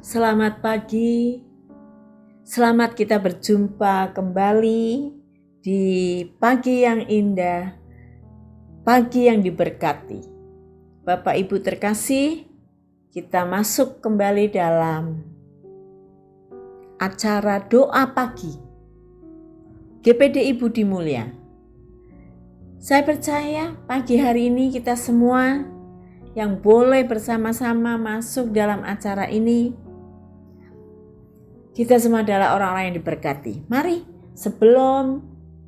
Selamat pagi, selamat kita berjumpa kembali di pagi yang indah, pagi yang diberkati. Bapak Ibu terkasih, kita masuk kembali dalam acara doa pagi GPDI Budi Mulya. Saya percaya pagi hari ini kita semua yang boleh bersama-sama masuk dalam acara ini, kita semua adalah orang-orang yang diberkati. Mari sebelum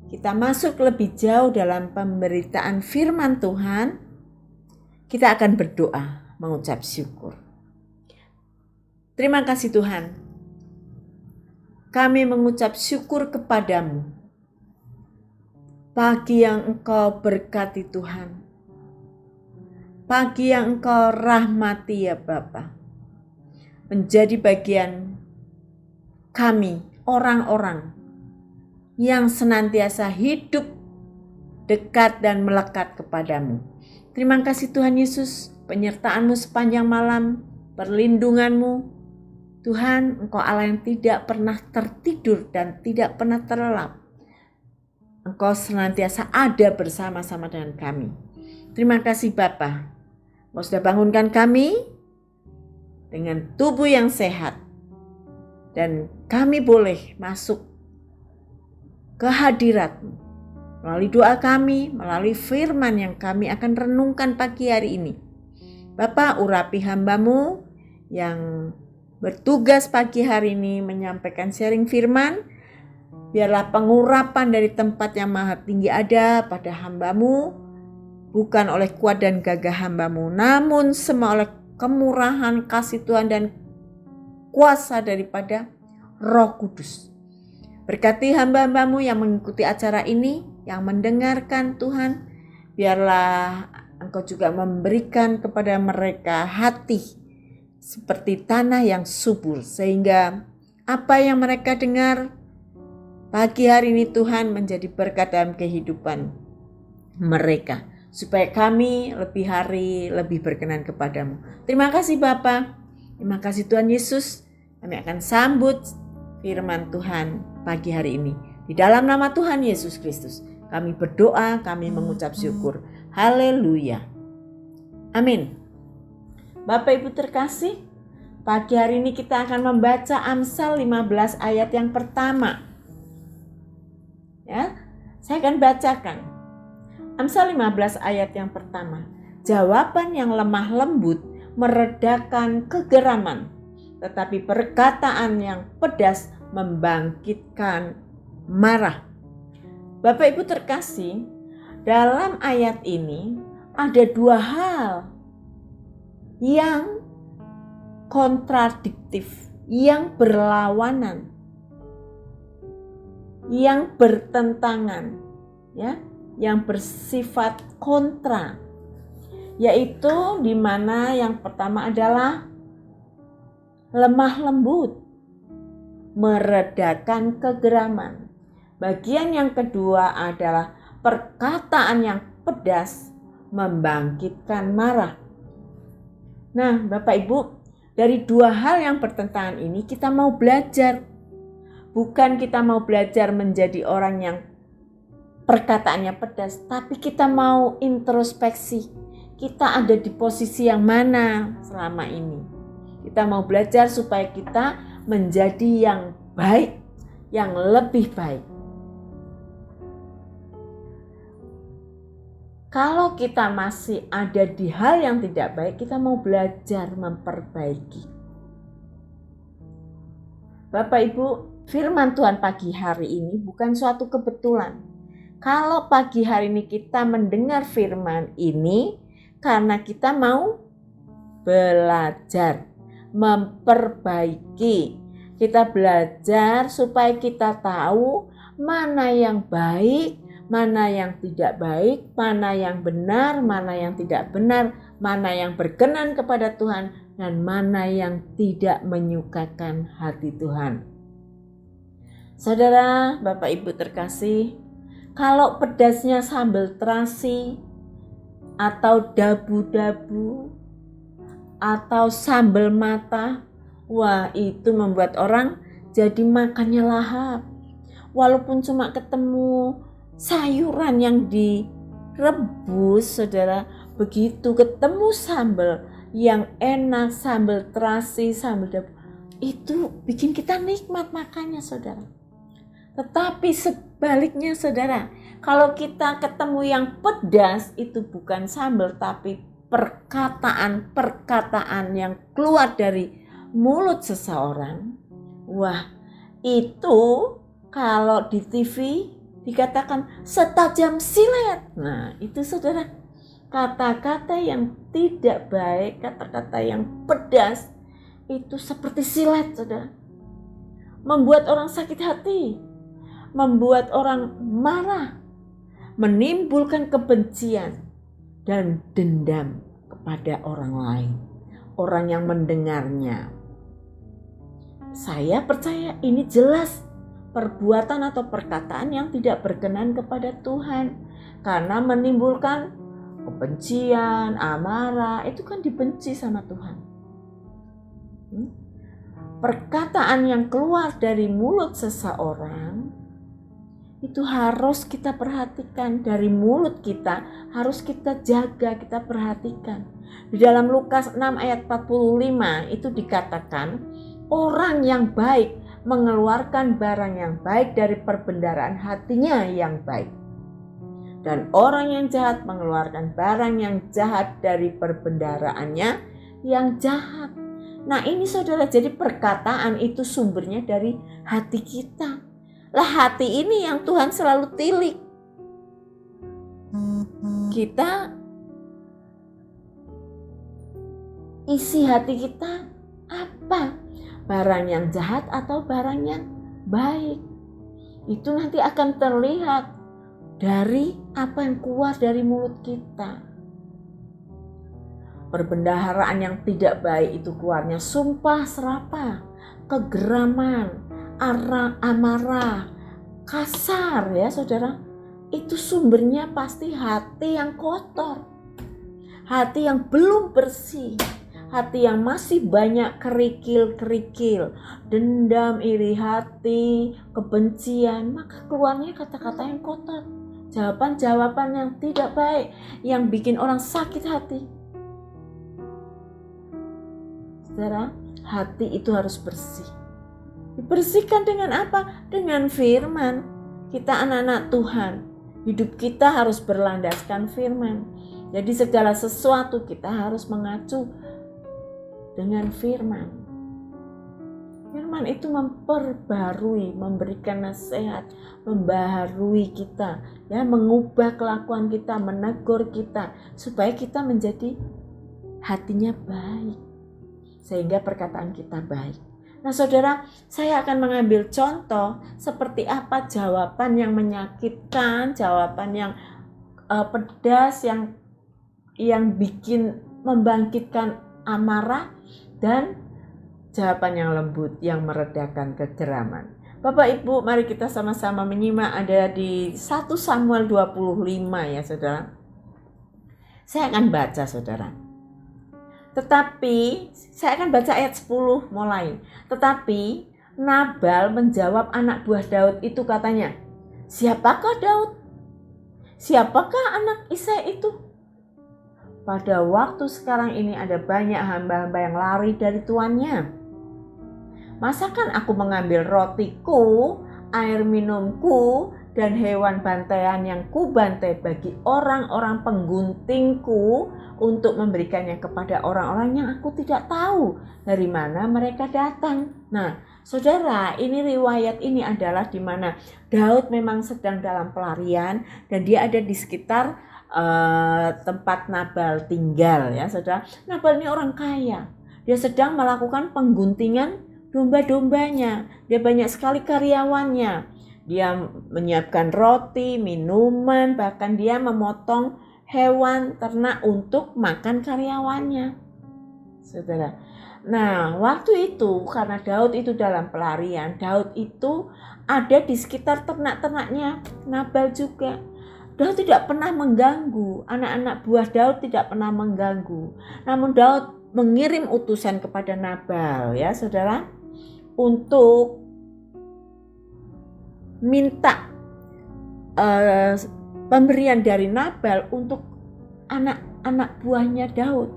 kita masuk lebih jauh dalam pemberitaan firman Tuhan, kita akan berdoa mengucap syukur. Terima kasih Tuhan. Kami mengucap syukur kepadamu. Pagi yang Engkau berkati Tuhan. Pagi yang Engkau rahmati ya Bapa. Menjadi bagian kami, orang-orang yang senantiasa hidup dekat dan melekat kepadamu. Terima kasih Tuhan Yesus, penyertaan-Mu sepanjang malam, perlindungan-Mu. Tuhan, Engkau Allah yang tidak pernah tertidur dan tidak pernah terlelap. Engkau senantiasa ada bersama-sama dengan kami. Terima kasih Bapa, Engkau sudah bangunkan kami dengan tubuh yang sehat. Dan kami boleh masuk ke hadirat-Mu melalui doa kami, melalui firman yang kami akan renungkan pagi hari ini. Bapa, urapi hamba-Mu yang bertugas pagi hari ini menyampaikan sharing firman. Biarlah pengurapan dari tempat yang maha tinggi ada pada hamba-Mu, bukan oleh kuat dan gagah hamba-Mu, namun semua oleh kemurahan kasih Tuhan dan kuasa daripada Roh Kudus. Berkati hamba-hamba-Mu yang mengikuti acara ini, yang mendengarkan Tuhan. Biarlah Engkau juga memberikan kepada mereka hati seperti tanah yang subur, sehingga apa yang mereka dengar pagi hari ini Tuhan menjadi berkat dalam kehidupan mereka, supaya kami lebih hari lebih berkenan kepadamu. Terima kasih Bapa. Terima kasih Tuhan Yesus. Kami akan sambut firman Tuhan pagi hari ini. Di dalam nama Tuhan Yesus Kristus, kami berdoa, kami mengucap syukur. Haleluya. Amin. Bapak Ibu terkasih, pagi hari ini kita akan membaca Amsal 15 ayat yang pertama. Ya, saya akan bacakan. Amsal 15 ayat yang pertama. Jawaban yang lemah lembut meredakan kegeraman, tetapi perkataan yang pedas membangkitkan marah. Bapak Ibu terkasih, dalam ayat ini ada dua hal yang kontradiktif, yang berlawanan, yang bertentangan, ya, yang bersifat kontra. Yaitu di mana yang pertama adalah lemah lembut, meredakan kegeraman. Bagian yang kedua adalah perkataan yang pedas, membangkitkan marah. Nah, Bapak Ibu, dari dua hal yang bertentangan ini kita mau belajar. Bukan kita mau belajar menjadi orang yang perkataannya pedas, tapi kita mau introspeksi. Kita ada di posisi yang mana selama ini. Kita mau belajar supaya kita menjadi yang baik, yang lebih baik. Kalau kita masih ada di hal yang tidak baik, kita mau belajar memperbaiki. Bapak Ibu, firman Tuhan pagi hari ini bukan suatu kebetulan. Kalau pagi hari ini kita mendengar firman ini, karena kita mau belajar, memperbaiki. Kita belajar supaya kita tahu mana yang baik, mana yang tidak baik, mana yang benar, mana yang tidak benar, mana yang berkenan kepada Tuhan, dan mana yang tidak menyukakan hati Tuhan. Saudara, Bapak Ibu terkasih, kalau pedasnya sambal terasi, atau dabu-dabu, atau sambal mata, Wah, itu membuat orang jadi makannya lahap. Walaupun cuma ketemu sayuran yang direbus, saudara, begitu ketemu sambal yang enak, sambal terasi, sambal dapur, itu bikin kita nikmat makannya, saudara. Tetapi sebaliknya, saudara, kalau kita ketemu yang pedas, itu bukan sambal tapi perkataan-perkataan yang keluar dari mulut seseorang. Wah, itu kalau di TV dikatakan setajam silet. Nah, itu saudara, kata-kata yang tidak baik, kata-kata yang pedas, itu seperti silet, saudara. Membuat orang sakit hati, membuat orang marah, menimbulkan kebencian dan dendam kepada orang lain, orang yang mendengarnya. Saya percaya ini jelas perbuatan atau perkataan yang tidak berkenan kepada Tuhan, karena menimbulkan kebencian, amarah, itu kan dibenci sama Tuhan. Perkataan yang keluar dari mulut seseorang itu harus kita perhatikan. Dari mulut kita harus kita jaga, kita perhatikan. Di dalam Lukas 6 ayat 45 itu dikatakan, orang yang baik mengeluarkan barang yang baik dari perbendaharaan hatinya yang baik, dan orang yang jahat mengeluarkan barang yang jahat dari perbendaharaannya yang jahat. Nah, ini saudara, jadi perkataan itu sumbernya dari hati kita. Lah, hati ini yang Tuhan selalu tilik. Kita isi hati kita apa? Barang yang jahat atau barang yang baik? Itu nanti akan terlihat dari apa yang keluar dari mulut kita. Perbendaharaan yang tidak baik itu keluarnya sumpah serapah, kegeraman, amarah, kasar, ya saudara. Itu sumbernya pasti hati yang kotor, hati yang belum bersih, hati yang masih banyak kerikil-kerikil, dendam, iri hati, kebencian, maka keluarnya kata-kata yang kotor, jawaban-jawaban yang tidak baik, yang bikin orang sakit hati. Saudara, hati itu harus bersih. Dibersihkan dengan apa? Dengan firman. Kita anak-anak Tuhan, hidup kita harus berlandaskan firman. Jadi segala sesuatu kita harus mengacu dengan firman. Firman itu memperbarui, memberikan nasihat, membaharui kita, ya, mengubah kelakuan kita, menegur kita, supaya kita menjadi hatinya baik, sehingga perkataan kita baik. Nah saudara, saya akan mengambil contoh seperti apa jawaban yang menyakitkan, jawaban yang pedas, yang bikin membangkitkan amarah, dan jawaban yang lembut yang meredakan kegeraman. Bapak Ibu, mari kita sama-sama menyimak, ada di 1 Samuel 25 ya saudara. Saya akan baca saudara. Tetapi, saya akan baca ayat 10 mulai. Tetapi Nabal menjawab anak buah Daud itu, katanya, siapakah Daud? Siapakah anak Isai itu? Pada waktu sekarang ini ada banyak hamba-hamba yang lari dari tuannya. Masakan aku mengambil rotiku, air minumku, dan hewan bantaian yang kubantai bagi orang-orang pengguntingku untuk memberikannya kepada orang-orang yang aku tidak tahu dari mana mereka datang. Nah, saudara, ini riwayat ini adalah di mana Daud memang sedang dalam pelarian dan dia ada di sekitar tempat Nabal tinggal, ya saudara. Nabal ini orang kaya. Dia sedang melakukan pengguntingan domba-dombanya. Dia banyak sekali karyawannya. Dia menyiapkan roti, minuman, bahkan dia memotong hewan ternak untuk makan karyawannya, saudara. Nah, waktu itu karena Daud itu dalam pelarian, Daud itu ada di sekitar ternak-ternaknya Nabal juga. Daud tidak pernah mengganggu, anak-anak buah Daud tidak pernah mengganggu. Namun Daud mengirim utusan kepada Nabal ya saudara, untuk minta pemberian dari Nabal untuk anak-anak buahnya Daud,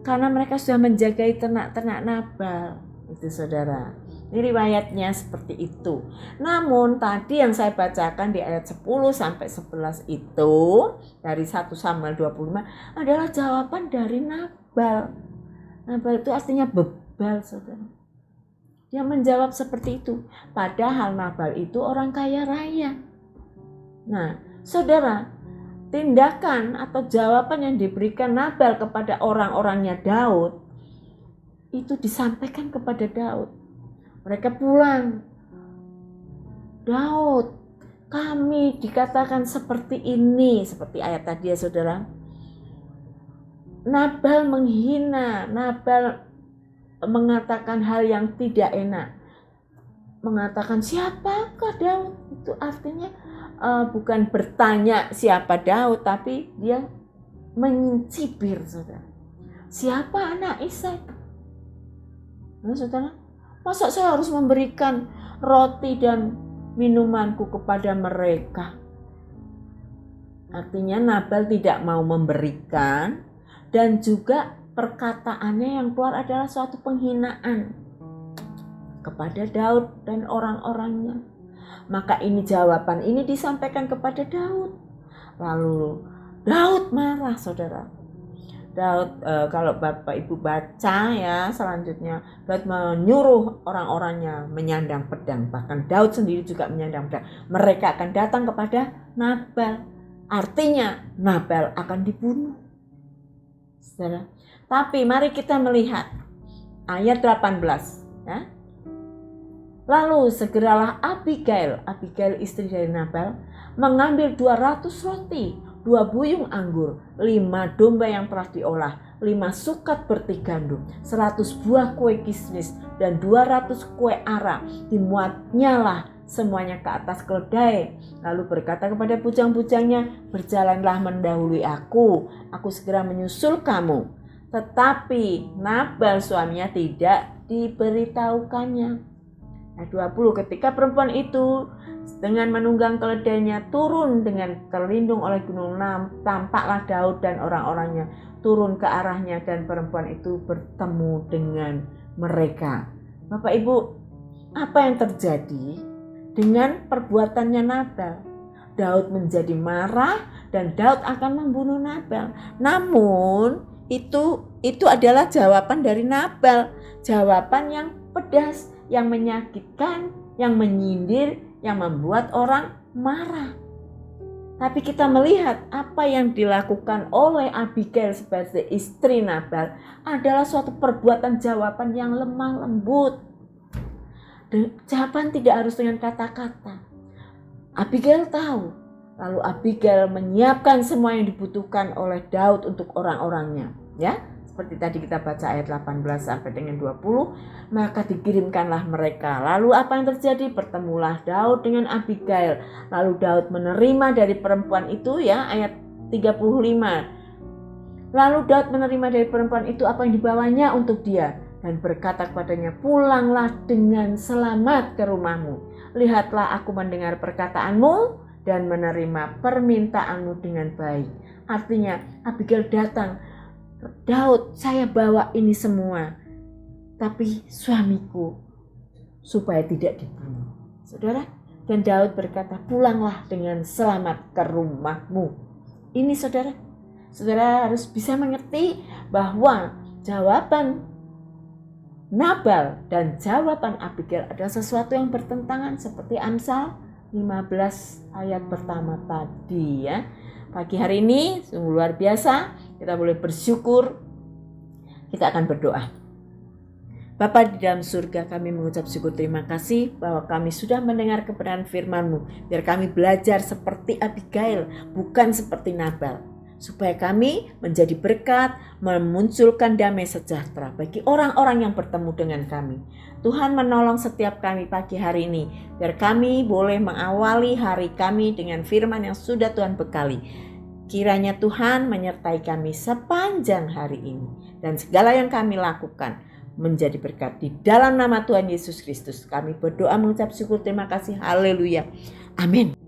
karena mereka sudah menjagai ternak-ternak Nabal. Itu saudara, ini riwayatnya seperti itu. Namun tadi yang saya bacakan di ayat 10 sampai 11 itu dari 1 Samuel 25 adalah jawaban dari Nabal. Nabal itu artinya bebal saudara. Dia menjawab seperti itu. Padahal Nabal itu orang kaya raya. Nah saudara, tindakan atau jawaban yang diberikan Nabal kepada orang-orangnya Daud itu disampaikan kepada Daud. Mereka pulang, Daud, kami dikatakan seperti ini, seperti ayat tadi ya saudara. Nabal menghina, Nabal mengatakan hal yang tidak enak, mengatakan siapakah Daud. Itu artinya bukan bertanya siapa Daud, tapi dia mencibir saudara. Siapa anak Isai? Nah saudara, masa saya harus memberikan roti dan minumanku kepada mereka? Artinya Nabal tidak mau memberikan, dan juga perkataannya yang keluar adalah suatu penghinaan kepada Daud dan orang-orangnya. Maka ini jawaban ini disampaikan kepada Daud. Lalu Daud marah saudara. Daud kalau Bapak Ibu baca ya selanjutnya, Daud menyuruh orang-orangnya menyandang pedang. Bahkan Daud sendiri juga menyandang pedang. Mereka akan datang kepada Nabal. Artinya Nabal akan dibunuh saudara. Tapi mari kita melihat ayat 18 ya. Lalu segeralah Abigail istri dari Nabal, mengambil 200 roti, 2 buyung anggur, 5 domba yang telah diolah, 5 sukat berti gandum, 100 buah kue kismis, dan 200 kue ara. Dimuatnyalah semuanya ke atas keledai. Lalu berkata kepada bujang-bujangnya, berjalanlah mendahului aku segera menyusul kamu. Tetapi Nabal suaminya tidak diberitahukannya. Ayat 20, ketika perempuan itu dengan menunggang keledainya turun dengan terlindung oleh gunung, tampaklah Daud dan orang-orangnya turun ke arahnya, dan perempuan itu bertemu dengan mereka. Bapak Ibu, apa yang terjadi dengan perbuatannya Nabal? Daud menjadi marah dan Daud akan membunuh Nabal. Namun itu adalah jawaban dari Nabal, jawaban yang pedas, yang menyakitkan, yang menyindir, yang membuat orang marah. Tapi kita melihat apa yang dilakukan oleh Abigail sebagai istri Nabal adalah suatu perbuatan jawaban yang lemah lembut. Jawaban tidak harus dengan kata-kata. Abigail tahu. Lalu Abigail menyiapkan semua yang dibutuhkan oleh Daud untuk orang-orangnya. Ya, seperti tadi kita baca ayat 18 sampai dengan 20, maka dikirimkanlah mereka. Lalu apa yang terjadi? Bertemulah Daud dengan Abigail. Lalu Daud menerima dari perempuan itu ya, ayat 35. Lalu Daud menerima dari perempuan itu apa yang dibawanya untuk dia, dan berkata kepadanya, pulanglah dengan selamat ke rumahmu. Lihatlah aku mendengar perkataanmu dan menerima permintaanmu dengan baik. Artinya Abigail datang, Daud, saya bawa ini semua, tapi suamiku supaya tidak dibunuh. Saudara, dan Daud berkata, pulanglah dengan selamat ke rumahmu. Ini saudara harus bisa mengerti bahwa jawaban Nabal dan jawaban Abigail adalah sesuatu yang bertentangan, seperti Amsal 15 ayat pertama tadi ya. Pagi hari ini sungguh luar biasa, kita boleh bersyukur. Kita akan berdoa. Bapa di dalam surga, kami mengucap syukur terima kasih bahwa kami sudah mendengar kebenaran firman-Mu. Biar kami belajar seperti Abigail, bukan seperti Nabal. Supaya kami menjadi berkat, memunculkan damai sejahtera bagi orang-orang yang bertemu dengan kami. Tuhan menolong setiap kami pagi hari ini, biar kami boleh mengawali hari kami dengan firman yang sudah Tuhan bekali. Kiranya Tuhan menyertai kami sepanjang hari ini dan segala yang kami lakukan menjadi berkat. Di dalam nama Tuhan Yesus Kristus kami berdoa mengucap syukur terima kasih. Haleluya. Amin.